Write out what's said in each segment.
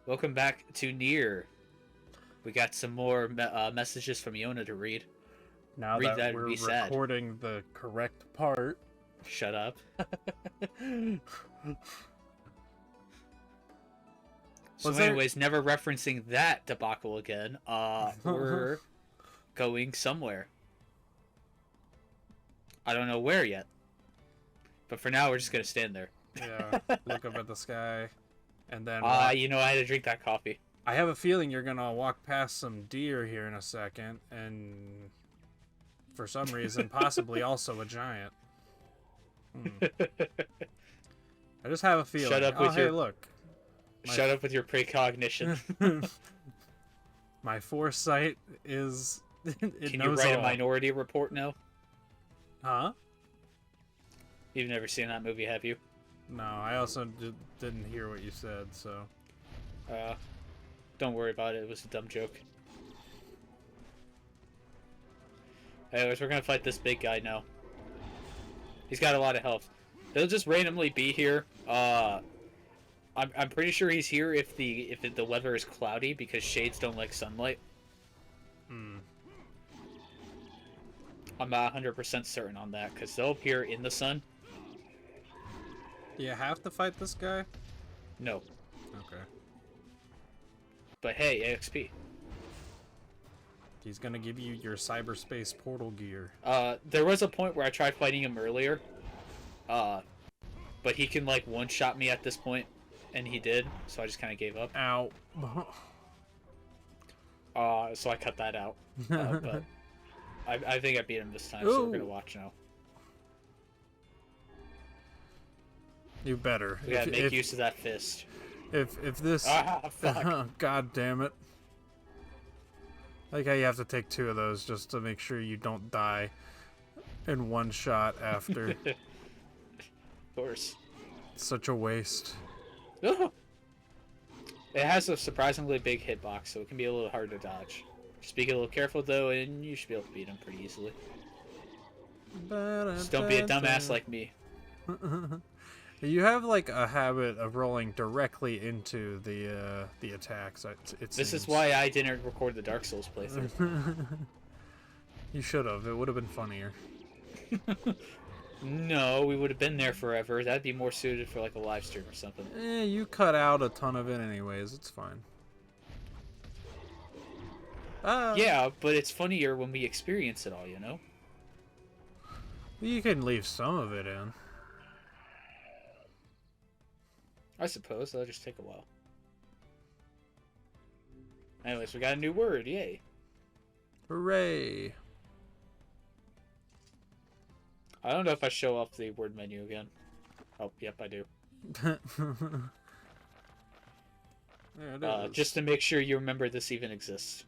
Welcome back to Nier. We got some more messages from Yona to read. Now Read that that and we're be sad. recording the correct part. Shut up. So anyways, never referencing that debacle again. We're going somewhere. I don't know where yet. But for now, we're just going to stand there. Yeah, look up at the sky. And then you know, I had to drink that coffee. I have a feeling you're going to walk past some deer here in a second. And for some reason, possibly also a giant. I just have a feeling. Shut up with your... Hey, look. Shut up with your precognition. My foresight is... Can you write a Minority Report now? Huh? You've never seen that movie, have you? No, I also didn't hear what you said, so... Don't worry about it. It was a dumb joke. Anyways, we're gonna fight this big guy now. He's got a lot of health. He'll just randomly be here. I'm pretty sure he's here if the weather is cloudy because shades don't like sunlight. I'm not 100% certain on that because they'll appear in the sun. Do you have to fight this guy? No. Okay. But hey, AXP. He's gonna give you your cyberspace portal gear. There was a point where I tried fighting him earlier. But he can like one-shot me at this point, and he did, so I just kind of gave up. Ow. So I cut that out. But I think I beat him this time, so we're gonna watch now. You better. We gotta make use of that fist. If this... fuck. God damn it. Like how you have to take 2 of those just to make sure you don't die in one shot after. Of course. Such a waste. It has a surprisingly big hitbox, so it can be a little hard to dodge. Just be a little careful though, and you should be able to beat him pretty easily. Just don't be a dumbass like me. You have like a habit of rolling directly into the attacks. This is why I didn't record the Dark Souls playthrough. You should have. It would have been funnier. No, we would have been there forever. That'd be more suited for like a live stream or something. You cut out a ton of it anyways. It's fine. Yeah, but it's funnier when we experience it all, you know? You can leave some of it in. I suppose. That'll just take a while. Anyways, we got a new word. Yay. Hooray. I don't know if I show off the word menu again. Oh, yep, I do. There it is. Just to make sure you remember this even exists.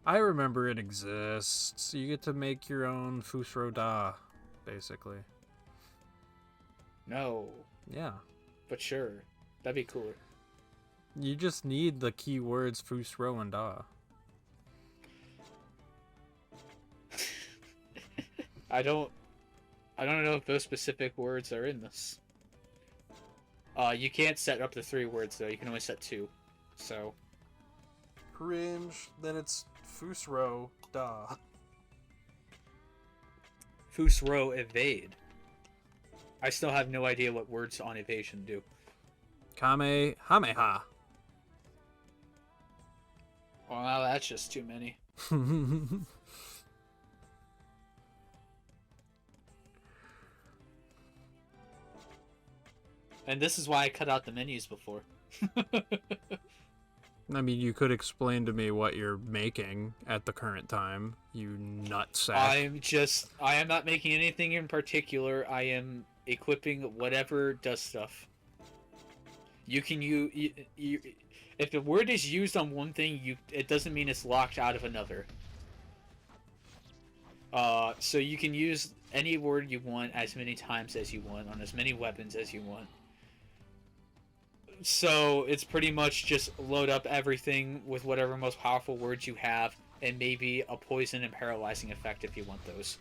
I remember it exists. You get to make your own Fusro Da, basically. No. Yeah. But sure. That'd be cooler. You just need the keywords Fusro and Da. I don't know if those specific words are in this. You can't set up the 3 words though. You can only set 2. So. Cringe. Then it's Fusro Da. Fusro evade. I still have no idea what words on evasion do. Kamehameha. Well, now that's just too many. And this is why I cut out the menus before. I mean, you could explain to me what you're making at the current time, you nutsack. I am not making anything in particular. I am equipping whatever does stuff. You can if the word is used on one thing, it doesn't mean it's locked out of another. So you can use any word you want as many times as you want on as many weapons as you want. So it's pretty much just load up everything with whatever most powerful words you have, and maybe a poison and paralyzing effect if you want those.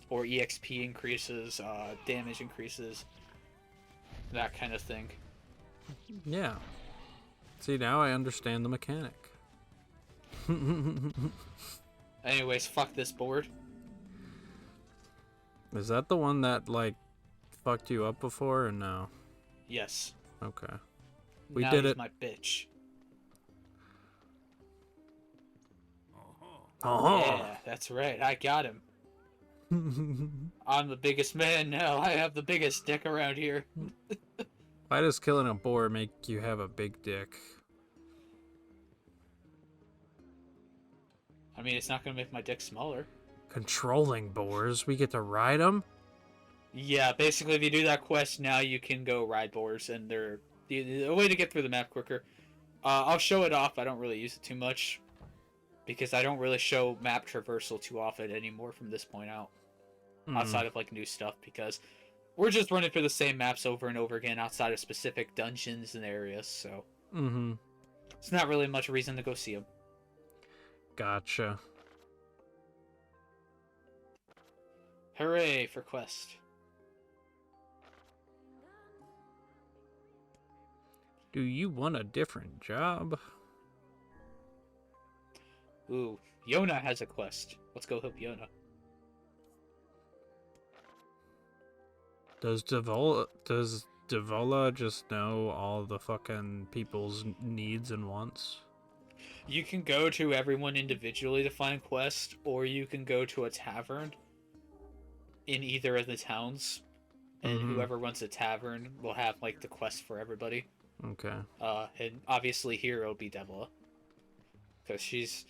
Or EXP increases, damage increases, that kind of thing. Yeah. See, now I understand the mechanic. Anyways, fuck this board. Is that the one that, like, fucked you up before, or no? Yes. Okay. We now did he's it. my bitch. Yeah, that's right. I got him. I'm the biggest man now. I have the biggest dick around here. Why does killing a boar make you have a big dick? I mean, it's not gonna make my dick smaller. Controlling boars? We get to ride them? Yeah, basically, if you do that quest now, you can go ride boars, and they're a way to get through the map quicker. I'll show it off. I don't really use it too much because I don't really show map traversal too often anymore from this point out, outside of like new stuff, because we're just running through the same maps over and over again outside of specific dungeons and areas, so it's not really much reason to go see them. Gotcha. Hooray for quest. Do you want a different job? Ooh, Yona has a quest. Let's go help Yona. Does Devola just know all the fucking people's needs and wants? You can go to everyone individually to find quests, or you can go to a tavern in either of the towns, and whoever runs the tavern will have like the quest for everybody. Okay. And obviously here it'll be Devola, because she's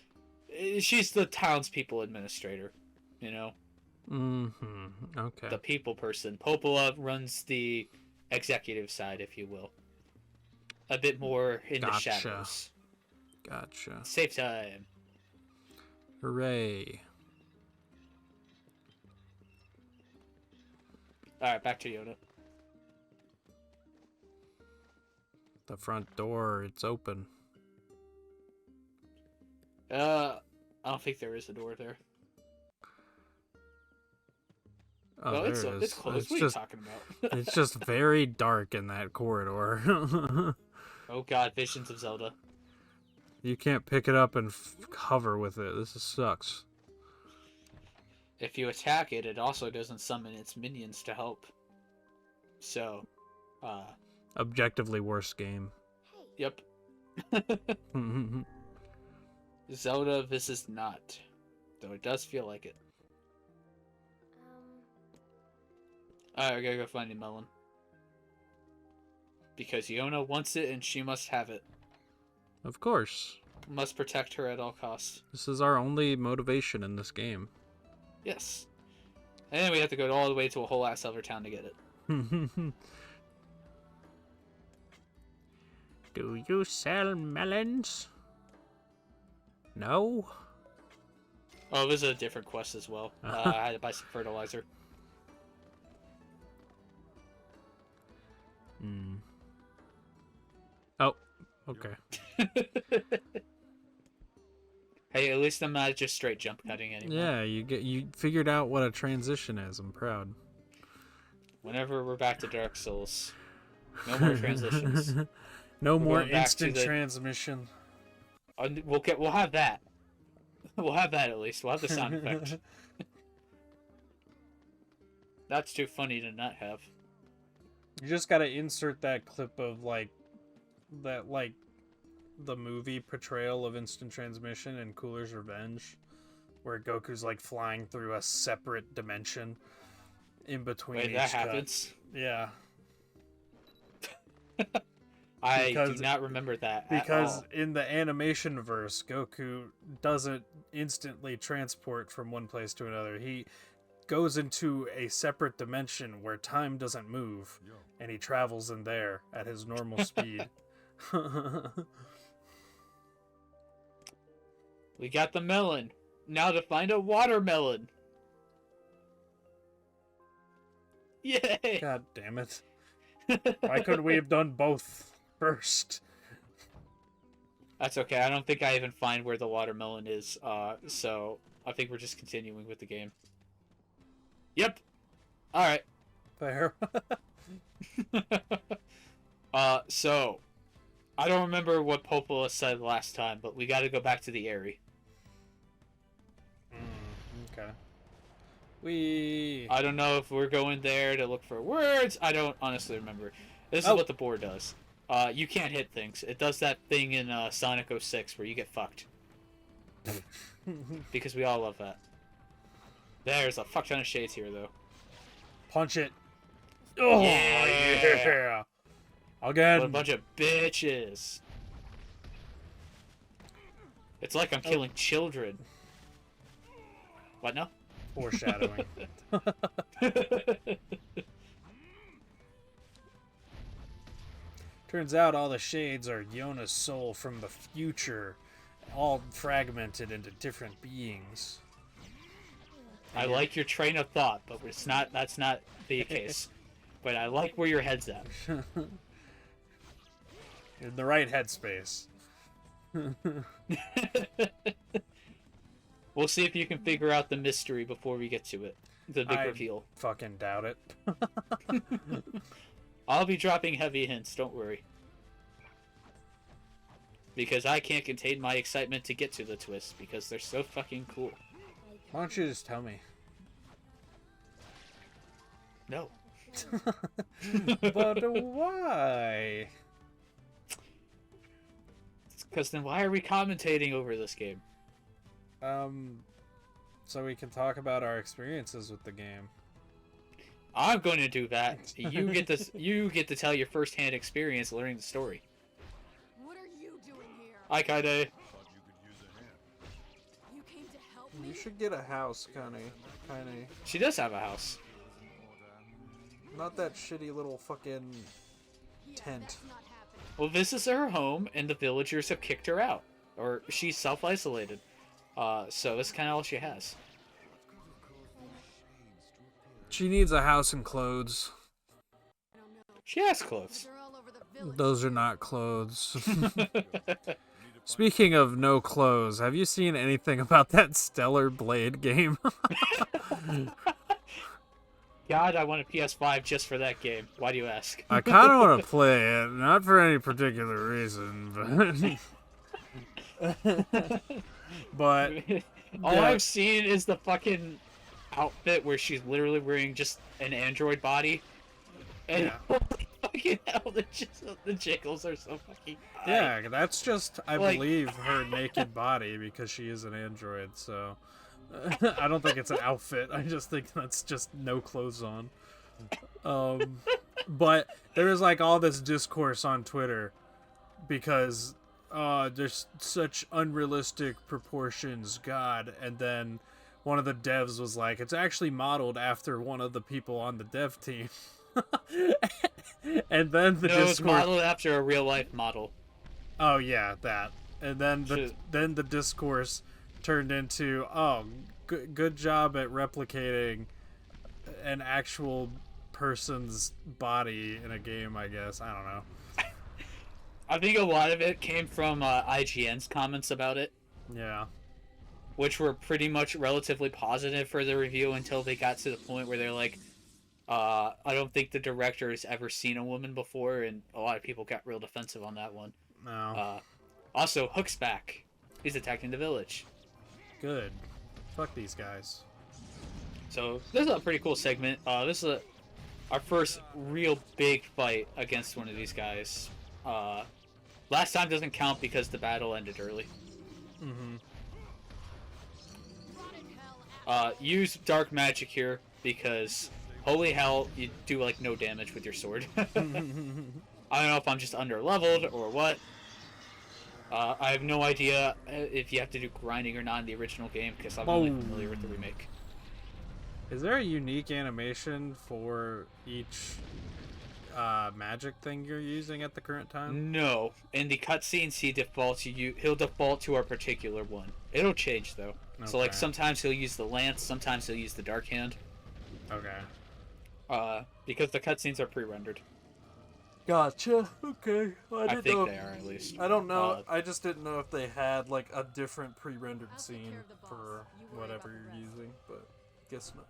the townspeople administrator, you know. Okay. The people person. Popola runs the executive side, if you will. A bit more in the shadows. Gotcha. Save time. Hooray. Alright, back to Yona. The front door, it's open. I don't think there is a door there. Oh, well, there it's it is. closed. What are you talking about? It's just very dark in that corridor. Oh god, visions of Zelda. You can't pick it up and hover with it. This sucks. If you attack it, it also doesn't summon its minions to help. So, Objectively worst game. Yep. Zelda, this is not. Though it does feel like it. Alright, I gotta go find the melon. Because Yona wants it and she must have it. Of course. Must protect her at all costs. This is our only motivation in this game. Yes. And then we have to go all the way to a whole ass other town to get it. Do you sell melons? No? Oh, this is a different quest as well. I had to buy some fertilizer. Oh, okay. Hey, at least I'm not just straight jump cutting anymore. Yeah, you figured out what a transition is. I'm proud. Whenever we're back to Dark Souls, no more transitions. No We're more going back instant to the- transmission. We'll have that. We'll have that at least. We'll have the sound effect. That's too funny to not have. You just gotta insert that clip of like the movie portrayal of instant transmission in Cooler's Revenge, where Goku's like flying through a separate dimension in between. Wait, each that cut. happens? Yeah. I do not remember that because at all. in the animation verse, Goku doesn't instantly transport from one place to another. He goes into a separate dimension where time doesn't move, and he travels in there at his normal speed. We got the melon. Now to find a watermelon. Yay! God damn it. Why couldn't we have done both first? That's okay. I don't think I even find where the watermelon is. So I think we're just continuing with the game. Yep. All right. Fair. So I don't remember what Popola said last time, but we got to go back to the Airy. Okay. I don't know if we're going there to look for words. I don't honestly remember. This is what the board does. You can't hit things. It does that thing in Sonic 06 where you get fucked. Because we all love that. There's a fuck ton of shades here, though. Punch it. Oh, yeah. Again. What a bunch of bitches. It's like I'm killing children. What now? Foreshadowing. Turns out all the shades are Yona's soul from the future, all fragmented into different beings. I like your train of thought, but it's not. That's not the case. But I like where your head's at. In the right headspace. We'll see if you can figure out the mystery before we get to it. The big reveal. Fucking doubt it. I'll be dropping heavy hints, don't worry. Because I can't contain my excitement to get to the twists, because they're so fucking cool. Why don't you just tell me? No. But why? Because then why are we commentating over this game? So we can talk about our experiences with the game. I'm going to do that. You get this. You get to tell your first-hand experience learning the story. What are you doing here? Hi, Kaine. You came to help me? You should get a house, Kaine. She does have a house. Not that shitty little fucking tent. That's not happening. Well, this is her home, and the villagers have kicked her out, or she's self-isolated. So that's kind of all she has. She needs a house and clothes. She has clothes. They're all over the village. Those are not clothes. Speaking of no clothes, have you seen anything about that Stellar Blade game? God, I want a PS5 just for that game. Why do you ask? I kind of want to play it, not for any particular reason, but All I've seen is the fucking outfit where she's literally wearing just an android body. And fucking hell, the jiggles are so fucking high. Yeah, that's just, I believe, her naked body because she is an android, so... I don't think it's an outfit. I just think that's just no clothes on. But there is like all this discourse on Twitter because there's such unrealistic proportions, God. And then one of the devs was like, it's actually modeled after one of the people on the dev team. And then the discourse... it's modeled after a real life model. Oh yeah, that. And then the discourse turned into, oh, good job at replicating an actual person's body in a game, I guess. I don't know. I think a lot of it came from IGN's comments about it. Yeah. Which were pretty much relatively positive for the review until they got to the point where they're like, I don't think the director has ever seen a woman before, and a lot of people got real defensive on that one. No. Also, Hook's back. He's attacking the village. Good. Fuck these guys. So this is a pretty cool segment. This is our first real big fight against one of these guys. Last time doesn't count because the battle ended early. Use dark magic here because holy hell, you do like no damage with your sword. I don't know if I'm just under leveled or what. I have no idea if you have to do grinding or not in the original game because I'm only familiar with the remake. Is there a unique animation for each magic thing you're using at the current time? No. In the cutscenes, he'll default to a particular one. It'll change though. Okay. So like sometimes he'll use the lance, sometimes he'll use the dark hand. Okay. Because the cutscenes are pre-rendered. Gotcha. Okay. I think they are, at least. I don't know. I just didn't know if they had like a different pre-rendered scene for whatever you're using, but guess not.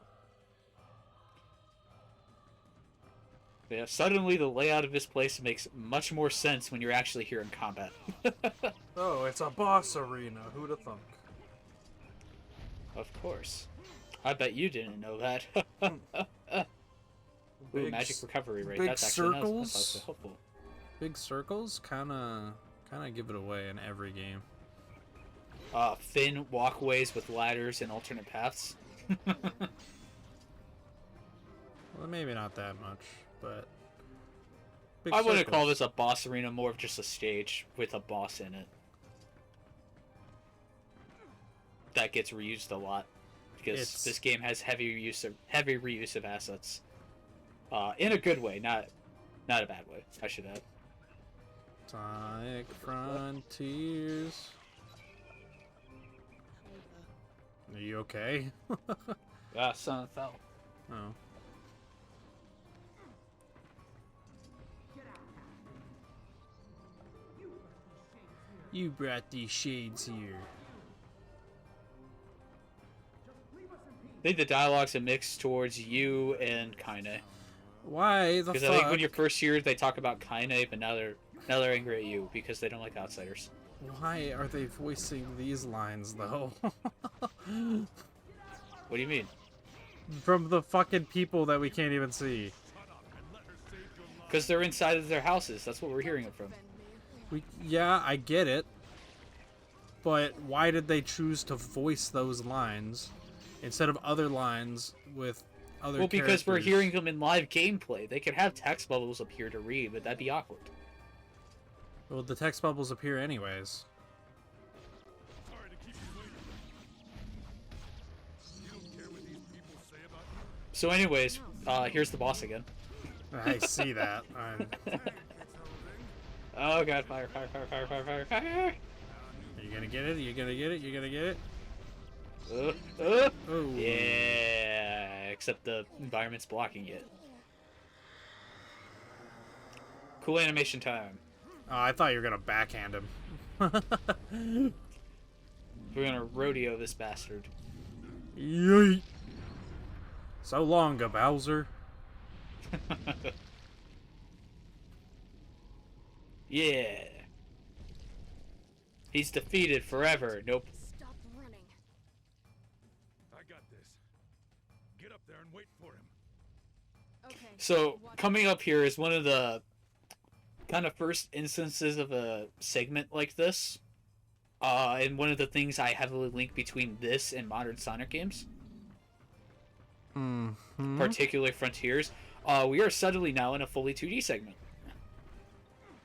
Yeah, suddenly the layout of this place makes much more sense when you're actually here in combat. Oh, it's a boss arena. Who'd have thunk? Of course. I bet you didn't know that. Ooh, magic recovery rate. Big That's actually nice. circles. That's also helpful. Big circles kind of give it away in every game. Thin walkways with ladders and alternate paths. Well, maybe not that much, but big I wouldn't circles. call this a boss arena, more of just a stage with a boss in it. That gets reused a lot because this game has heavy reuse of assets. In a good way, not a bad way, I should add. Sonic Frontiers. Are you okay? Son fell. Oh. You brought these shades here. I think the dialogue's a mix towards you and Kaine. Why the fuck? Because I think when you're first here, they talk about Kaine, but now they're angry at you because they don't like outsiders. Why are they voicing these lines though? What do you mean? From the fucking people that we can't even see. Because they're inside of their houses. That's what we're hearing it from. Yeah, I get it. But why did they choose to voice those lines instead of other lines with other Well, because we're characters? hearing them in live gameplay. They could have text bubbles up here to read, but that'd be awkward. Well, the text bubbles appear anyways. So anyways, here's the boss again. I see that. Oh god, fire, fire, fire, fire, fire, fire, fire! Are you gonna get it? Are you gonna get it? You gonna get it? Oh. Yeah, except the environment's blocking it. Cool animation time. Oh, I thought you were gonna backhand him. We're gonna rodeo this bastard. Yeet. So long, Bowser. Yeah. He's defeated forever. Nope. Stop running. I got this. Get up there and wait for him. Okay. So, watch coming up here is one of the kind of first instances of a segment like this. And one of the things I heavily link between this and modern Sonic games, particularly Frontiers. We are suddenly now in a fully 2D segment.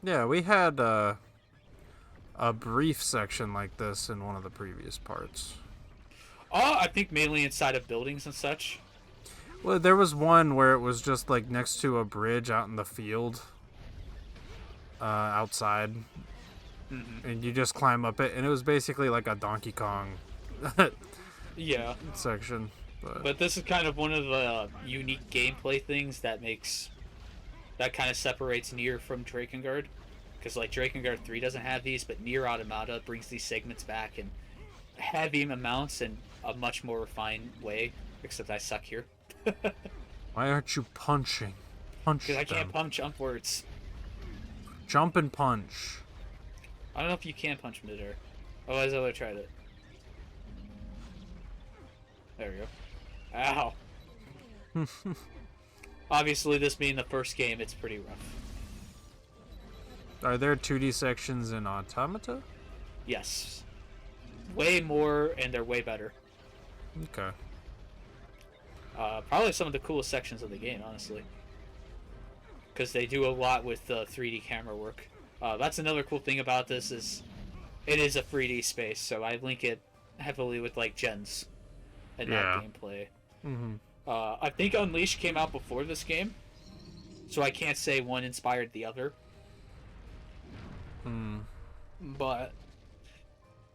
Yeah, we had a brief section like this in one of the previous parts. I think mainly inside of buildings and such. Well, there was one where it was just like next to a bridge out in the field, outside, and you just climb up it, and it was basically like a Donkey Kong Yeah. section. But this is kind of one of the unique gameplay things that kind of separates Nier from Drakengard. Because like Drakengard 3 doesn't have these, but Nier Automata brings these segments back in heavy amounts and a much more refined way. Except I suck here. Why aren't you punching? Punch Because I them. can't punch upwards. Jump and punch. I don't know if you can punch midair. Otherwise I would have tried it. There we go. Ow. Obviously, this being the first game, it's pretty rough. Are there 2D sections in Automata? Yes. Way more, and they're way better. Okay. Probably some of the coolest sections of the game, honestly. Because they do a lot with 3D camera work. That's another cool thing about this is it is a 3D space, so I link it heavily with like gens and that gameplay. I think Unleashed came out before this game, so I can't say one inspired the other. But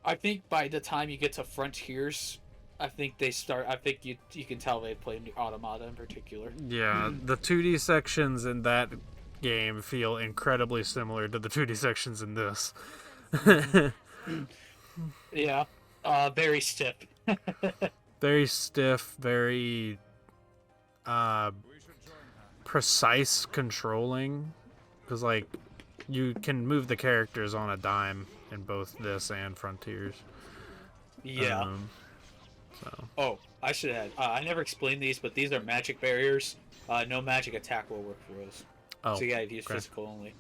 I think by the time you get to Frontiers, I think you can tell they played Automata in particular. Yeah, the 2D sections in that game feel incredibly similar to the 2D sections in this. Yeah, very stiff. Very stiff, very precise controlling, because like you can move the characters on a dime in both this and Frontiers. Yeah. So Oh, I should add. I never explained these, but these are magic barriers. No magic attack will work for those. oh, So you gotta use okay. physical only.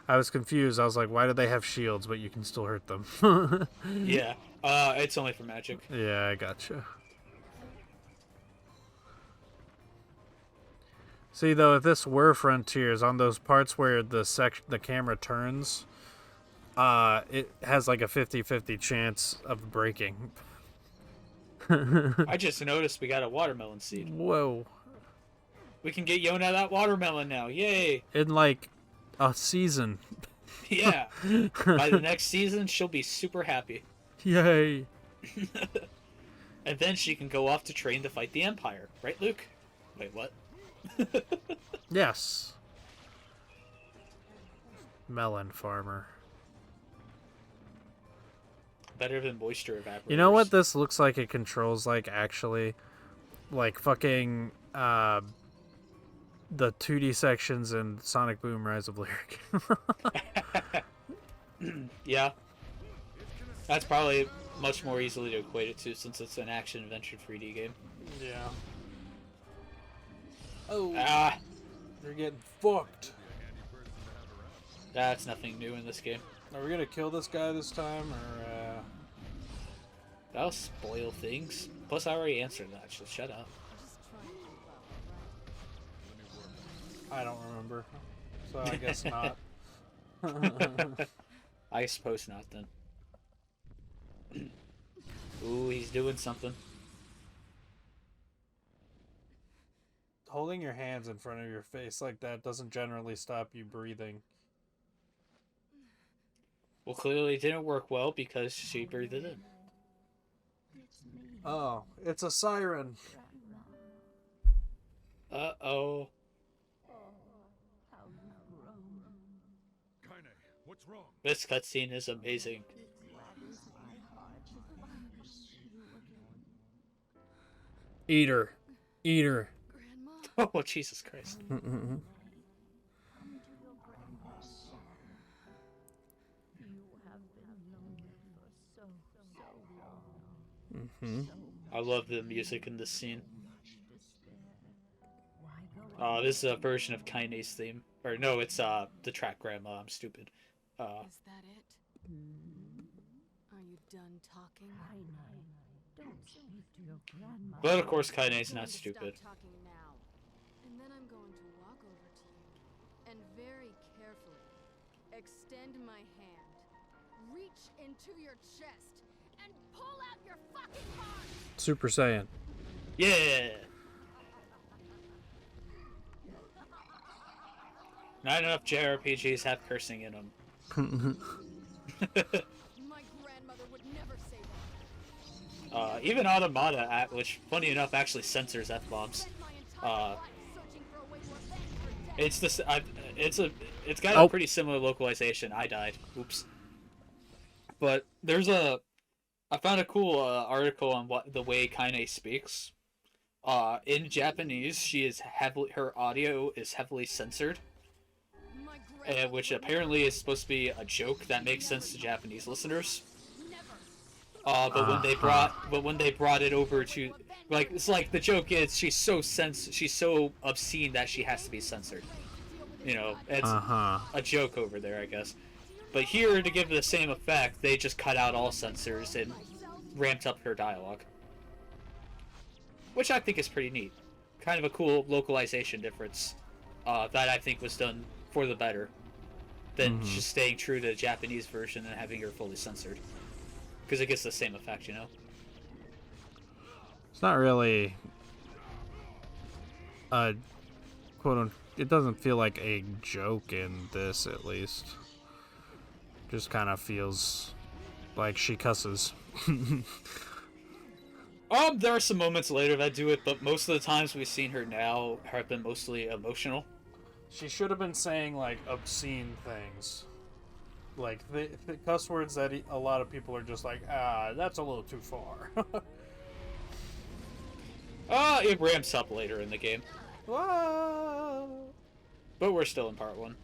I was confused. I was like, why do they have shields, but you can still hurt them? Yeah. It's only for magic. Yeah, I gotcha. See, though, if this were Frontiers, on those parts where the camera turns, it has like a 50-50 chance of breaking. I just noticed we got a watermelon seed. Whoa. We can get Yona that watermelon now. Yay! In like a season. Yeah. By the next season, she'll be super happy. Yay. And then she can go off to train to fight the Empire. Right, Luke? Wait, what? Yes. Melon farmer. Better than moisture evaporators. You know what this looks like it controls like, actually? Like fucking, the 2D sections in Sonic Boom Rise of Lyric. Yeah. That's probably much more easily to equate it to since it's an action-adventure 3D game. Yeah. Oh. Ah! They're getting fucked. That's nothing new in this game. Are we gonna kill this guy this time, or, That'll spoil things. Plus, I already answered that, so shut up. I don't remember. So I guess not. I suppose not, then. Ooh, he's doing something. Holding your hands in front of your face like that doesn't generally stop you breathing. Well, clearly it didn't work well because she breathed it in. Oh, it's a siren. Uh-oh. Kaine, what's wrong? This cutscene is amazing. Eater. Eater. Grandma? Oh, Jesus Christ. I love the music in this scene. This is a version of Kaine's theme. Or no, it's the track Grandma. I'm stupid. Is that it? Are you done talking? But of course Kaine's not stupid. Stop talking now. And then I'm going to walk over to you and very carefully extend my hand, reach into your chest, and pull out your fucking heart. Super Saiyan. Yeah! Not enough JRPGs have cursing in them. My grandmother would never say that. Even Automata, which funny enough actually censors F-bombs. Spent my entire life searching for a way to avenge her death. It's got a pretty similar localization. I died. Oops. But I found a cool article on the way Kaine speaks. In Japanese, her audio is heavily censored. My grandmother Which would apparently is supposed to be a joke that makes sense to Japanese listeners. never. But when they brought it over to, like, it's like the joke is she's so obscene that she has to be censored. You know, it's a joke over there, I guess. But here, to give the same effect, they just cut out all censors and ramped up her dialogue, which I think is pretty neat. Kind of a cool localization difference that I think was done for the better than just staying true to the Japanese version and having her fully censored, because it gets the same effect, you know. It's not really a quote. It doesn't feel like a joke in this, at least. Just kind of feels like she cusses. There are some moments later that do it, but most of the times we've seen her now have been mostly emotional. She should have been saying, like, obscene things. Like, the cuss words that a lot of people are just like, that's a little too far. It ramps up later in the game. Whoa! But we're still in part 1.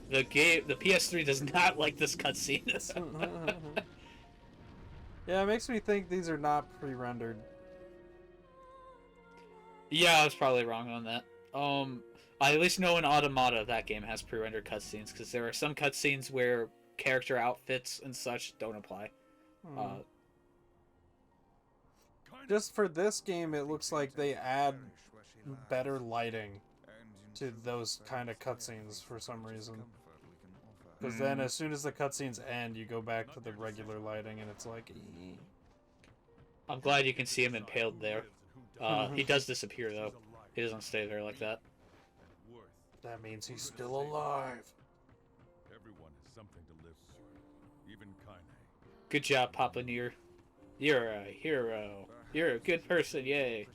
The PS3 does not like this cutscene. Yeah, it makes me think these are not pre-rendered. Yeah, I was probably wrong on that. I at least know in Automata that game has pre-rendered cutscenes, because there are some cutscenes where character outfits and such don't apply. Just for this game, it looks like they add better lighting to those kind of cutscenes for some reason. Because then as soon as the cutscenes end, you go back to the regular lighting, and it's like... I'm glad you can see him impaled there. He does disappear, though. He doesn't stay there like that. That means he's still alive. Everyone has something to live for, even Kaine. Good job, Papa Nier. You're a hero. You're a good person, yay.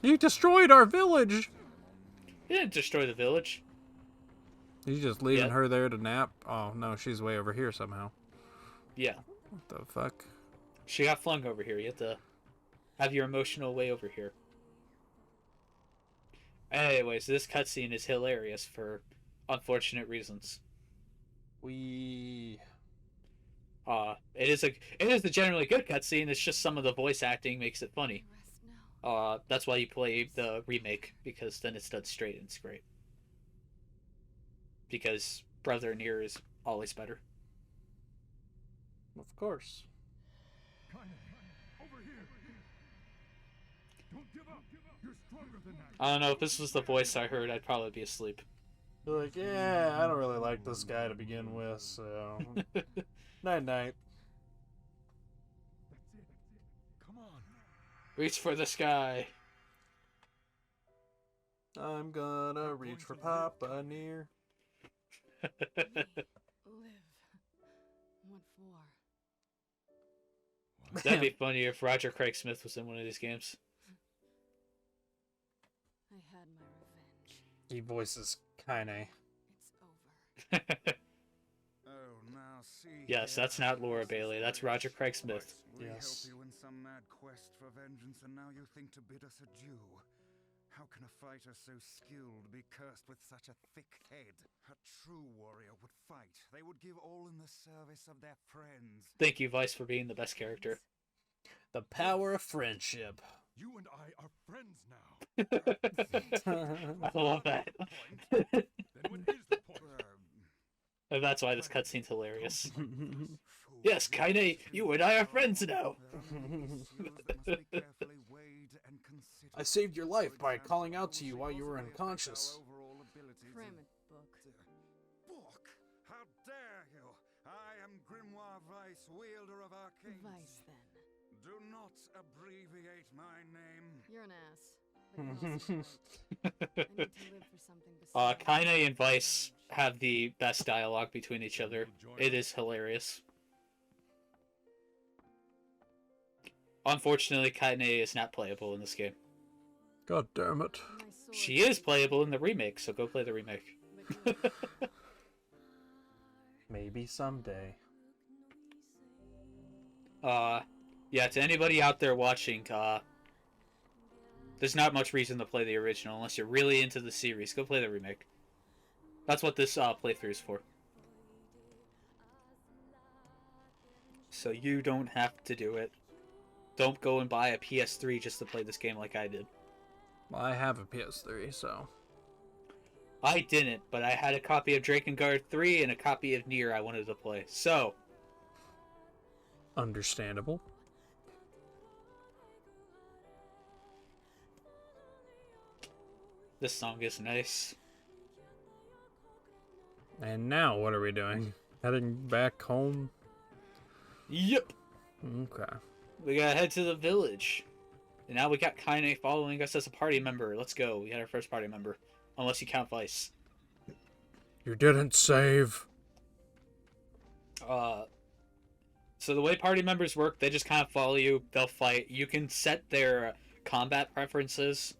You destroyed our village! He didn't destroy the village. He's just leaving Yeah. her there to nap? Oh, no, she's way over here somehow. Yeah. What the fuck? She got flung over here. You have to have your emotional way over here. Anyways, this cutscene is hilarious for unfortunate reasons. We... It is a generally good cutscene. It's just some of the voice acting makes it funny. Rest now. That's why you play the remake, because then it's done straight and it's great. Because Brother Nier is always better. Of course. Kaine, over here. Don't give up. You're stronger than that. I don't know, if this was the voice I heard, I'd probably be asleep. You're like, yeah, I don't really like this guy to begin with, so... Night-night. That's it. Come on. Reach for the sky. I'm gonna reach for Papa Nier. Live. What for? That'd be funny if Roger Craig Smith was in one of these games. I had my revenge. He voices Kaine. It's over. Oh, now see Yes, here, that's not Laura Bailey. That's Roger Craig Smith. We Yes. help you in some mad quest for vengeance, and now you think to bid us adieu. How can a fighter so skilled be cursed with such a thick head? A true warrior would fight. They would give all in the service of their friends. Thank you, Vice, for being the best character. The power of friendship. You and I are friends now. I love that. Then what is the point? And that's why this cutscene's hilarious. Fool. Yes, Kaine, you and I are friends now. Seals that must be carefully weighed and considered. I saved your life by For calling out example, to you she while you were possibly affects our unconscious. overall abilities in- Cram it, book. Book? How dare you? I am Grimoire Weiss, wielder of arcane. Vice, then. Do not abbreviate my name. You're an ass. But you're also right. I need to live for something besides Kaine and Vice have the best dialogue between each other. It is hilarious. Unfortunately, Kaine is not playable in this game. God damn it. My sword She is playable in the remake, so go play the remake. but you're- Maybe someday. Yeah, to anybody out there watching, there's not much reason to play the original unless you're really into the series. Go play the remake. That's what this playthrough is for. So you don't have to do it. Don't go and buy a PS3 just to play this game like I did. Well, I have a PS3, so... I didn't, but I had a copy of Drakengard 3 and a copy of Nier I wanted to play. So, Understandable. this song is nice. And now, what are we doing? Heading back home? Yep. Okay. We gotta head to the village. And now we got Kaine following us as a party member. Let's go. We got our first party member. Unless you count Vice. You didn't save. So the way party members work, they just kind of follow you. They'll fight. You can set their combat preferences.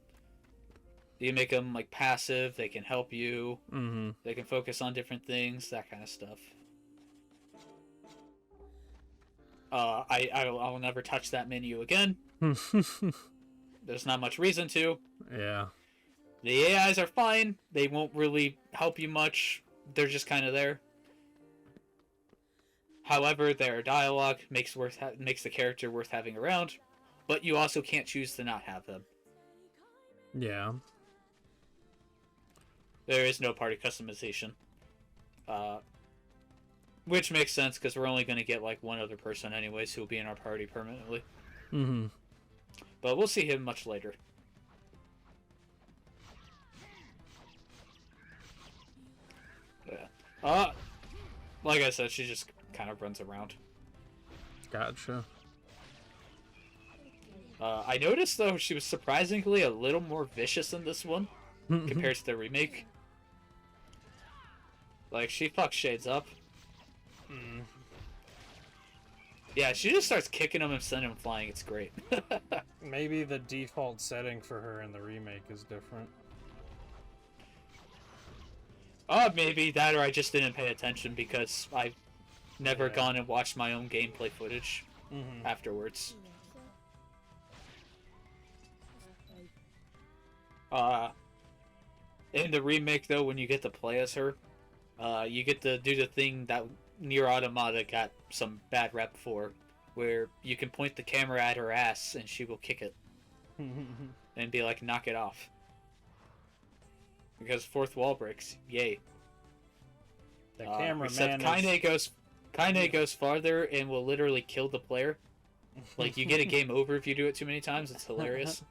You can make them like passive. They can help you. Mm-hmm. They can focus on different things. That kind of stuff. I'll never touch that menu again. There's not much reason to. Yeah. The AIs are fine. They won't really help you much. They're just kind of there. However, their dialogue makes the character worth having around, but you also can't choose to not have them. Yeah. There is no party customization. Which makes sense, because we're only going to get like one other person anyways who will be in our party permanently. Mm-hmm. But we'll see him much later. Yeah. Like I said, she just kind of runs around. Gotcha. I noticed, though, she was surprisingly a little more vicious in this one compared to the remake. Like, she fucks Shades up. Yeah, she just starts kicking him and sending him flying. It's great. Maybe the default setting for her in the remake is different. Maybe that, or I just didn't pay attention because I've never gone and watched my own gameplay footage afterwards. In the remake, though, when you get to play as her, you get to do the thing that Nier Automata got some bad rep for, where you can point the camera at her ass and she will kick it. And be like, knock it off. Because fourth wall breaks. Yay. The cameraman except Kaine goes farther and will literally kill the player. Like, you get a game over if you do it too many times. It's hilarious.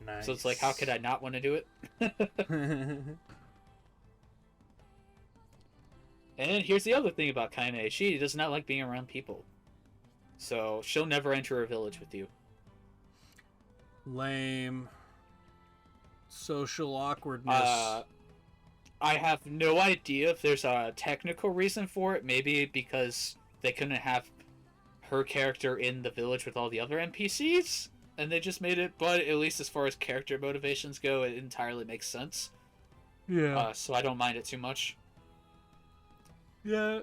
Nice. So it's like, how could I not want to do it? And here's the other thing about Kaine. She does not like being around people. So she'll never enter a village with you. Lame. Social awkwardness. I have no idea if there's a technical reason for it. Maybe because they couldn't have her character in the village with all the other NPCs, and they just made it. But at least as far as character motivations go, it entirely makes sense. Yeah. So I don't mind it too much. Yeah,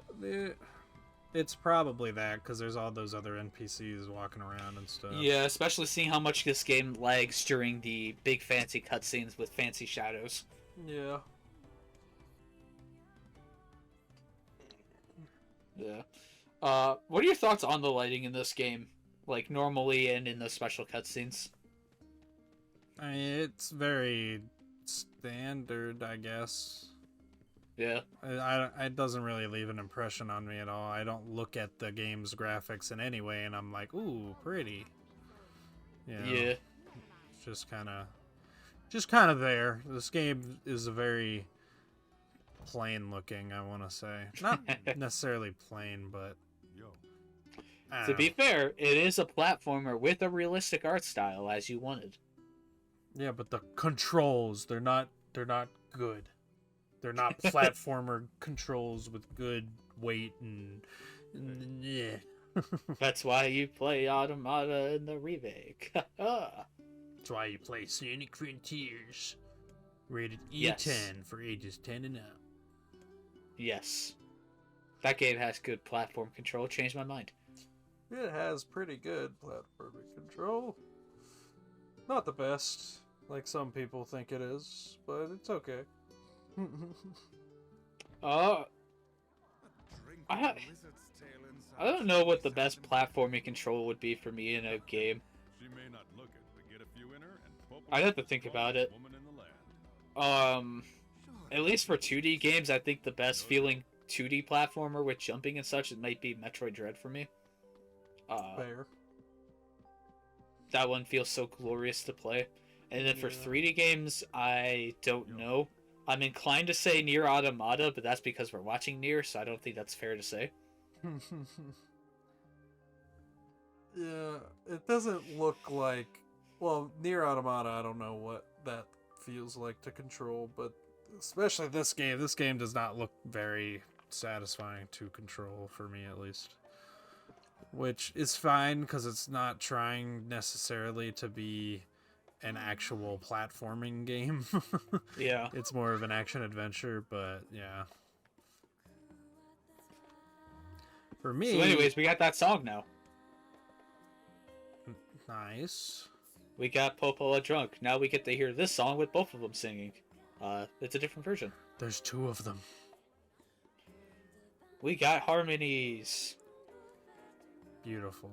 it's probably that, because there's all those other NPCs walking around and stuff. Yeah, especially seeing how much this game lags during the big fancy cutscenes with fancy shadows. Yeah. Yeah. What are your thoughts on the lighting in this game? Like, normally and in the special cutscenes? I mean, it's very standard, I guess. Yeah. It doesn't really leave an impression on me at all. I don't look at the game's graphics in any way and I'm like, ooh, pretty. You know, Yeah. It's just kind of there. This game is a very plain looking, I want to say. Not necessarily plain, but To be fair, it is a platformer with a realistic art style, as you wanted. Yeah, but the controls, they're not good. They're not platformer controls with good weight and yeah. That's why you play Automata in the remake. That's why you play Sonic Frontiers. Rated E10 Yes. for ages 10 and up. Yes. That game has good platform control. Changed my mind. It has pretty good platforming control. Not the best, like some people think it is, but it's okay. I don't know what the best platforming control would be for me in a game. She may not look it, but get a few in her and I'd have to think about it. woman in the land. At least for 2D games, I think the best feeling 2D platformer with jumping and such, it might be Metroid Dread for me. Fair. That one feels so glorious to play. And then for 3D games, I don't know. I'm inclined to say Nier Automata, but that's because we're watching Nier, so I don't think that's fair to say. Yeah, it doesn't look like... Well, Nier Automata, I don't know what that feels like to control, but especially this game does not look very satisfying to control, for me at least. Which is fine, because it's not trying necessarily to be an actual platforming game. Yeah. It's more of an action-adventure, but yeah. For me... So anyways, we got that song now. Nice. We got Popola drunk. Now we get to hear this song with both of them singing. It's a different version. There's two of them. We got harmonies. Beautiful.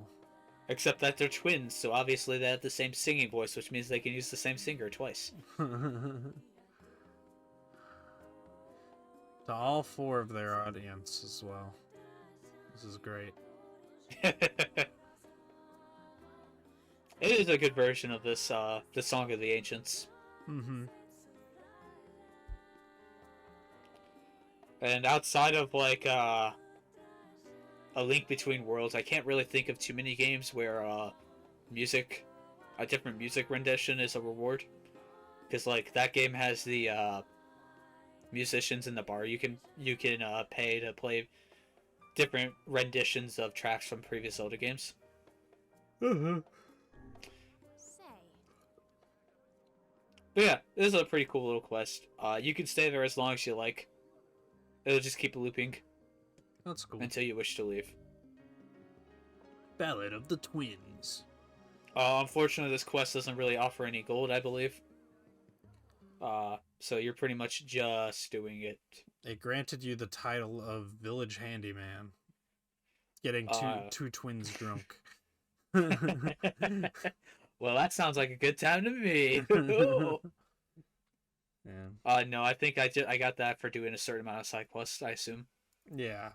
Except that they're twins, so obviously they have the same singing voice, which means they can use the same singer twice. To all four of their audience as well. This is great. It is a good version of this, the Song of the Ancients. Mm-hmm. And outside of, like, A Link Between Worlds, I can't really think of too many games where, a different music rendition is a reward. Because, like, that game has the, musicians in the bar you can pay to play different renditions of tracks from previous Zelda games. Mm-hmm. But yeah, this is a pretty cool little quest. You can stay there as long as you like. It'll just keep looping That's cool. until you wish to leave. Ballad of the Twins. Unfortunately, this quest doesn't really offer any gold, I believe. So you're pretty much just doing it. It granted you the title of Village Handyman. Getting two twins drunk. Well, that sounds like a good time to me. Yeah. No, I think I got that for doing a certain amount of side quests, I assume. Yeah.